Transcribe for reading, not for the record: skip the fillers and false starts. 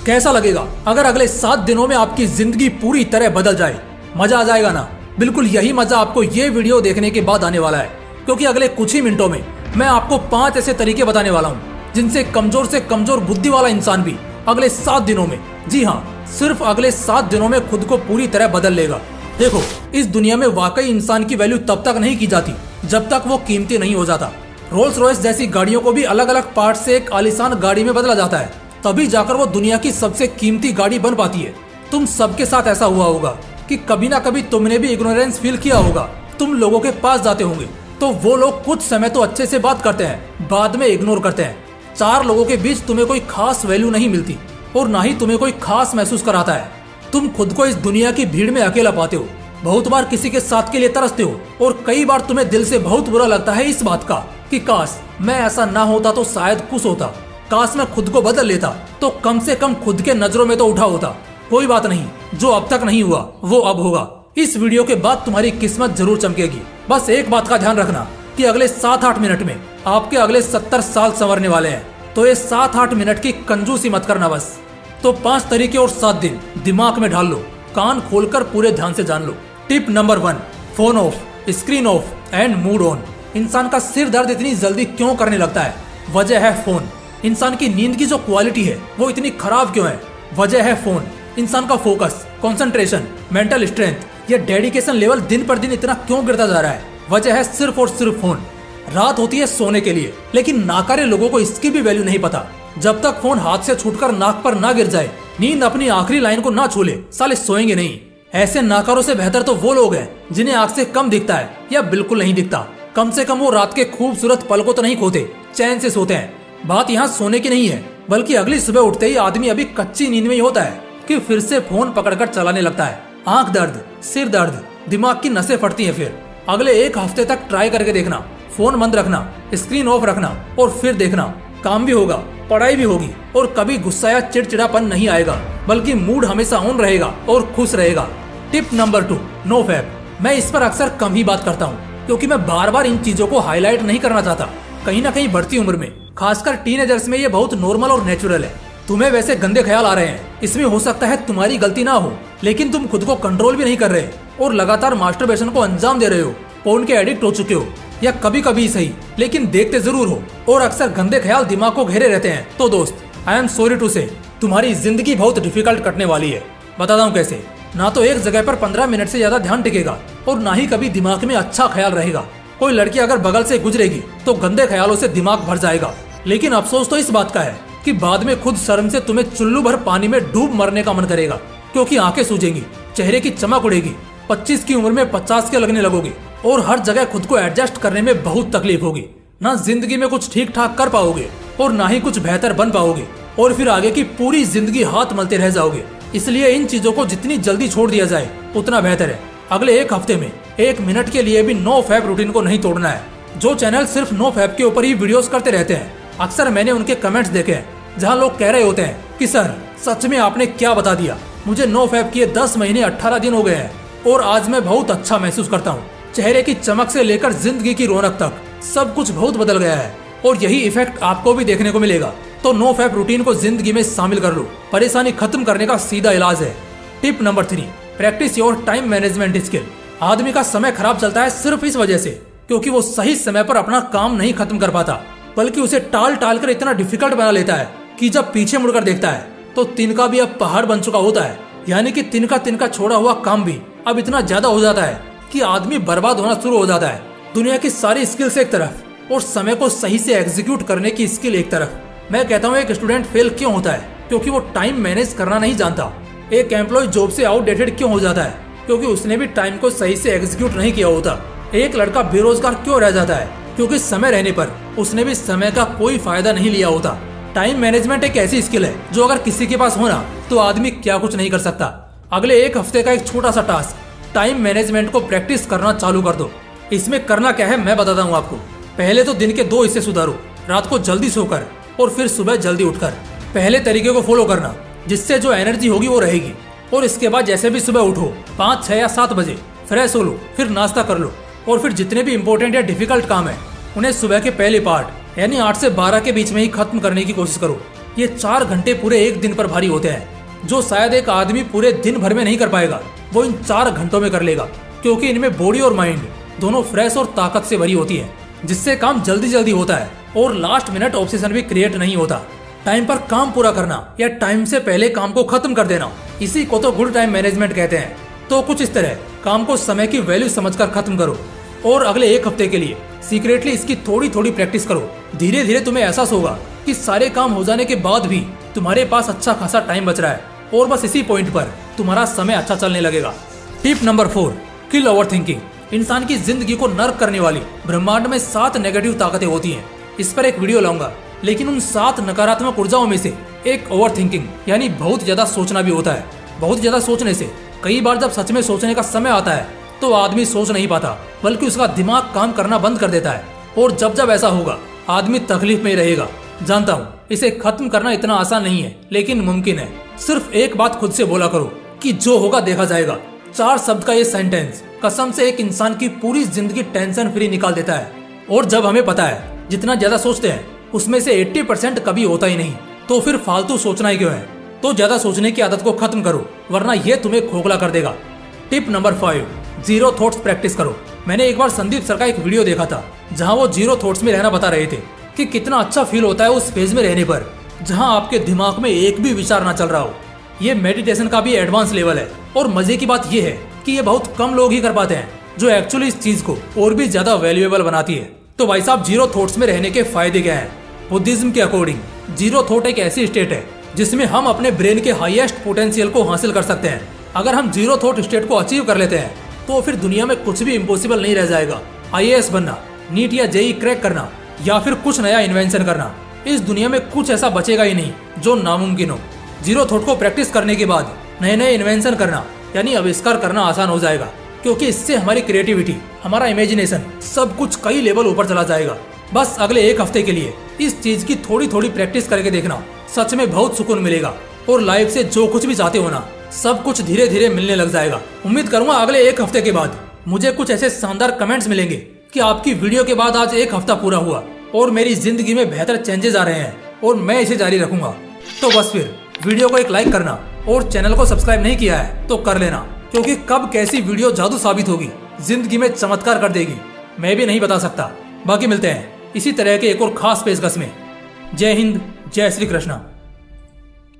कैसा लगेगा अगर अगले 7 दिनों में आपकी जिंदगी पूरी तरह बदल जाए? मजा आ जाएगा ना? बिल्कुल यही मजा आपको ये वीडियो देखने के बाद आने वाला है, क्योंकि अगले कुछ ही मिनटों में मैं आपको 5 ऐसे तरीके बताने वाला हूँ जिनसे कमजोर से कमजोर बुद्धि वाला इंसान भी अगले 7 दिनों में, जी हाँ सिर्फ अगले 7 दिनों में खुद को पूरी तरह बदल लेगा। देखो, इस दुनिया में वाकई इंसान की वैल्यू तब तक नहीं की जाती जब तक वो कीमती नहीं हो जाता। रोल्स रॉयस जैसी गाड़ियों को भी अलग अलग पार्ट से एक आलीशान गाड़ी में बदला जाता है, तभी जाकर वो दुनिया की सबसे कीमती गाड़ी बन पाती है। तुम सबके साथ ऐसा हुआ होगा कि कभी ना कभी तुमने भी इग्नोरेंस फील किया होगा। तुम लोगों के पास जाते होंगे तो वो लोग कुछ समय तो अच्छे से बात करते हैं, बाद में इग्नोर करते हैं। 4 लोगों के बीच तुम्हें कोई खास वैल्यू नहीं मिलती और ना ही तुम्हें कोई खास महसूस कराता है। तुम खुद को इस दुनिया की भीड़ में अकेला पाते हो, बहुत बार किसी के साथ के लिए तरसते हो और कई बार तुम्हें दिल से बहुत बुरा लगता है इस बात का कि काश मैं ऐसा ना होता तो शायद खुश होता, काश मैं खुद को बदल लेता तो कम से कम खुद के नजरों में तो उठा होता। कोई बात नहीं, जो अब तक नहीं हुआ वो अब होगा। इस वीडियो के बाद तुम्हारी किस्मत जरूर चमकेगी। बस एक बात का ध्यान रखना कि अगले 7-8 मिनट में आपके अगले 70 साल संवरने वाले हैं, तो ये 7-8 मिनट की कंजूसी मत करना बस। तो 5 तरीके और 7 दिन दिमाग में ढाल लो, कान खोलकर पूरे ध्यान से जान लो। Tip number 1, phone off, screen off and mood on. इंसान का सिर दर्द इतनी जल्दी क्यों करने लगता है? वजह है फोन। इंसान की नींद की जो क्वालिटी है वो इतनी खराब क्यों है? वजह है फोन। इंसान का फोकस, कंसंट्रेशन, मेंटल स्ट्रेंथ या डेडिकेशन लेवल दिन पर दिन इतना क्यों गिरता जा रहा है? वजह है सिर्फ और सिर्फ फोन। रात होती है सोने के लिए, लेकिन नाकारे लोगों को इसकी भी वैल्यू नहीं पता। जब तक फोन हाथ से छूटकर नाक पर ना गिर जाए, नींद अपनी आखिरी लाइन को ना छूले, साले सोएंगे नहीं। ऐसे नाकारों से बेहतर तो वो लोग हैं जिन्हें आंख से कम दिखता है या बिल्कुल नहीं दिखता। कम से कम वो रात के खूबसूरत पल को तो नहीं खोते, चैन से सोते हैं। बात यहाँ सोने की नहीं है, बल्कि अगली सुबह उठते ही आदमी अभी कच्ची नींद में ही होता है कि फिर से फोन पकड़कर चलाने लगता है। आंख दर्द, सिर दर्द, दिमाग की नसें फटती हैं। फिर अगले 1 हफ्ते तक ट्राई करके देखना, फोन बंद रखना, स्क्रीन ऑफ रखना और फिर देखना, काम भी होगा, पढ़ाई भी होगी और कभी गुस्सा या चिड़चिड़ापन नहीं आएगा, बल्कि मूड हमेशा ऑन रहेगा और खुश रहेगा। Tip number 2, no fap. मैं इस पर अक्सर कम ही बात करता हूँ क्योंकि मैं बार बार इन चीजों को हाईलाइट नहीं करना चाहता। कहीं ना कहीं बढ़ती उम्र में, खासकर टीनेजर्स में, ये बहुत नॉर्मल और नेचुरल है। तुम्हें वैसे गंदे ख्याल आ रहे हैं, इसमें हो सकता है तुम्हारी गलती ना हो, लेकिन तुम खुद को कंट्रोल भी नहीं कर रहे और लगातार मास्टरबेशन को अंजाम दे रहे हो, फोन के एडिक्ट हो चुके हो, या कभी कभी सही लेकिन देखते जरूर हो और अक्सर गंदे ख्याल दिमाग को घेरे रहते हैं। तो दोस्त, आई एम सॉरी टू से, तुम्हारी जिंदगी बहुत डिफिकल्ट कटने वाली है। बताता हूँ कैसे। ना तो एक जगह पर 15 मिनट से ज्यादा ध्यान टिकेगा और ना ही कभी दिमाग में अच्छा ख्याल रहेगा। कोई लड़की अगर बगल से गुजरेगी तो गंदे ख्यालों से दिमाग भर जाएगा, लेकिन अफसोस तो इस बात का है कि बाद में खुद शर्म से तुम्हें चुल्लू भर पानी में डूब मरने का मन करेगा, क्योंकि आंखें सूजेंगी, चेहरे की चमक उड़ेगी, 25 की उम्र में 50 के लगने लगोगे और हर जगह खुद को एडजस्ट करने में बहुत तकलीफ होगी। ना जिंदगी में कुछ ठीक ठाक कर पाओगे और ना ही कुछ बेहतर बन पाओगे और फिर आगे की पूरी जिंदगी हाथ मलते रह जाओगे। इसलिए इन चीजों को जितनी जल्दी छोड़ दिया जाए उतना बेहतर है। अगले 1 हफ्ते में 1 मिनट के लिए भी नो फैप रूटीन को नहीं तोड़ना है। जो चैनल सिर्फ नो फैप के ऊपर ही वीडियोस करते रहते हैं, अक्सर मैंने उनके कमेंट्स देखे हैं जहां लोग कह रहे होते हैं कि सर सच में आपने क्या बता दिया, मुझे नो फैप किए 10 महीने 18 दिन हो गए हैं और आज मैं बहुत अच्छा महसूस करता हूँ। चेहरे की चमक से लेकर जिंदगी की रौनक तक सब कुछ बहुत बदल गया है और यही इफेक्ट आपको भी देखने को मिलेगा। तो नो फैप रूटीन को जिंदगी में शामिल कर लो, परेशानी खत्म करने का सीधा इलाज है। Tip number 3, practice your time management skill. आदमी का समय खराब चलता है सिर्फ इस वजह से क्योंकि वो सही समय पर अपना काम नहीं खत्म कर पाता, बल्कि उसे टाल टाल कर इतना डिफिकल्ट बना लेता है कि जब पीछे मुड़कर देखता है तो तिनका भी अब पहाड़ बन चुका होता है। यानी कि तिनका तिनका छोड़ा हुआ काम भी अब इतना ज्यादा हो जाता है कि आदमी बर्बाद होना शुरू हो जाता है। दुनिया की सारी स्किल्स एक तरफ और समय को सही से एग्जीक्यूट करने की स्किल एक तरफ। मैं कहता हूँ एक स्टूडेंट फेल क्यों होता है? क्योंकि वो टाइम मैनेज करना नहीं जानता। एक एम्प्लॉय जॉब से आउटडेटेड क्यों हो जाता है? क्योंकि उसने भी टाइम को सही से एग्जीक्यूट नहीं किया होता। एक लड़का बेरोजगार क्यों रह जाता है? क्योंकि समय रहने पर उसने भी समय का कोई फायदा नहीं लिया होता। टाइम मैनेजमेंट एक ऐसी स्किल है जो अगर किसी के पास होना तो आदमी क्या कुछ नहीं कर सकता। अगले 1 हफ्ते का एक छोटा सा टास्क, टाइम मैनेजमेंट को प्रैक्टिस करना चालू कर दो। इसमें करना क्या है मैं बताता हूँ आपको। पहले तो दिन के 2 हिस्से सुधारो, रात को जल्दी सोकर और फिर सुबह जल्दी उठकर। पहले तरीके को फॉलो करना, जिससे जो एनर्जी होगी वो रहेगी। और इसके बाद जैसे भी सुबह उठो 5, 6 या 7 बजे फ्रेश हो लो, फिर नाश्ता कर लो और फिर जितने भी इंपॉर्टेंट या डिफिकल्ट काम है उन्हें सुबह के पहले पार्ट यानी 8 से 12 के बीच में ही खत्म करने की कोशिश करो। ये 4 घंटे पूरे एक दिन पर भारी होते हैं, जो शायद एक आदमी पूरे दिन भर में नहीं कर पाएगा, वो इन 4 घंटों में कर लेगा, क्योंकि इनमें बॉडी और माइंड दोनों फ्रेश और ताकत से भरी होती है, जिससे काम जल्दी जल्दी होता है और लास्ट मिनट ऑब्सेशन भी क्रिएट नहीं होता। टाइम पर काम पूरा करना या टाइम से पहले काम को खत्म कर देना, इसी को तो गुड टाइम मैनेजमेंट कहते हैं। तो कुछ इस तरह काम को समय की वैल्यू समझकर खत्म करो और अगले एक हफ्ते के लिए सीक्रेटली इसकी थोड़ी थोड़ी प्रैक्टिस करो। धीरे धीरे तुम्हें एहसास होगा कि सारे काम हो जाने के बाद भी तुम्हारे पास अच्छा खासा टाइम बच रहा है और बस इसी पॉइंट पर तुम्हारा समय अच्छा चलने लगेगा। टिप नंबर 4, किल ओवर थिंकिंग। इंसान की जिंदगी को नर्क करने वाली ब्रह्मांड में 7 नेगेटिव ताकतें होती हैं। इस पर एक वीडियो लाऊंगा, लेकिन उन 7 नकारात्मक ऊर्जाओं में से एक ओवर थिंकिंग यानी बहुत ज्यादा सोचना भी होता है। बहुत ज्यादा सोचने से कई बार जब सच में सोचने का समय आता है तो आदमी सोच नहीं पाता, बल्कि उसका दिमाग काम करना बंद कर देता है, और जब जब ऐसा होगा आदमी तकलीफ में ही रहेगा। जानता हूँ इसे खत्म करना इतना आसान नहीं है, लेकिन मुमकिन है। सिर्फ एक बात खुद से बोला करो कि जो होगा देखा जाएगा। 4 शब्द का ये सेंटेंस कसम से एक इंसान की पूरी जिंदगी टेंशन फ्री निकाल देता है। और जब हमें पता है जितना ज्यादा सोचते हैं उसमें से 80% कभी होता ही नहीं, तो फिर फालतू सोचना ही क्यों है। तो ज्यादा सोचने की आदत को खत्म करो, वरना ये तुम्हें खोखला कर देगा। Tip number 5, zero thoughts practice करो। मैंने एक बार संदीप सर का एक वीडियो देखा था जहां वो जीरो थॉट्स में रहना बता रहे थे कि कितना अच्छा फील होता है उस फेज में रहने पर जहां आपके दिमाग में एक भी विचार ना चल रहा हो। ये मेडिटेशन का भी एडवांस लेवल है, और मजे की बात ये है कि ये बहुत कम लोग ही कर पाते हैं, जो एक्चुअली इस चीज को और भी ज्यादा वैल्यूएबल बनाती है। तो भाई साहब, जीरो थॉट्स में रहने के फायदे क्या हैं? बुद्धिज्म के अकॉर्डिंग जीरो थॉट एक ऐसी स्टेट है जिसमें हम अपने ब्रेन के हाईएस्ट पोटेंशियल को हासिल कर सकते हैं। अगर हम जीरो थॉट स्टेट को अचीव कर लेते हैं तो फिर दुनिया में कुछ भी इम्पॉसिबल नहीं रह जाएगा। IAS बनना, नीट या जेई क्रैक करना या फिर कुछ नया इन्वेंशन करना, इस दुनिया में कुछ ऐसा बचेगा ही नहीं जो नामुमकिन हो। जीरो थॉट को प्रैक्टिस करने के बाद नए नए इन्वेंशन करना यानी आविष्कार करना आसान हो जाएगा, क्योंकि इससे हमारी क्रिएटिविटी, हमारा इमेजिनेशन सब कुछ कई लेवल ऊपर चला जाएगा। बस अगले एक हफ्ते के लिए इस चीज की थोड़ी थोड़ी प्रैक्टिस करके देखना, सच में बहुत सुकून मिलेगा और लाइफ से जो कुछ भी चाहते हो ना, सब कुछ धीरे धीरे मिलने लग जाएगा। उम्मीद करूंगा अगले एक हफ्ते के बाद मुझे कुछ ऐसे शानदार कमेंट्स मिलेंगे कि आपकी वीडियो के बाद आज एक हफ्ता पूरा हुआ और मेरी जिंदगी में बेहतर चेंजेस आ रहे हैं, और मैं इसे जारी रखूंगा। तो बस फिर वीडियो को एक लाइक करना, और चैनल को सब्सक्राइब नहीं किया है तो कर लेना, क्योंकि कब कैसी वीडियो जादू साबित होगी, जिंदगी में चमत्कार कर देगी, मैं भी नहीं बता सकता। बाकी मिलते हैं इसी तरह के एक और खास पेशकश में। जय हिंद, जय श्री कृष्णा।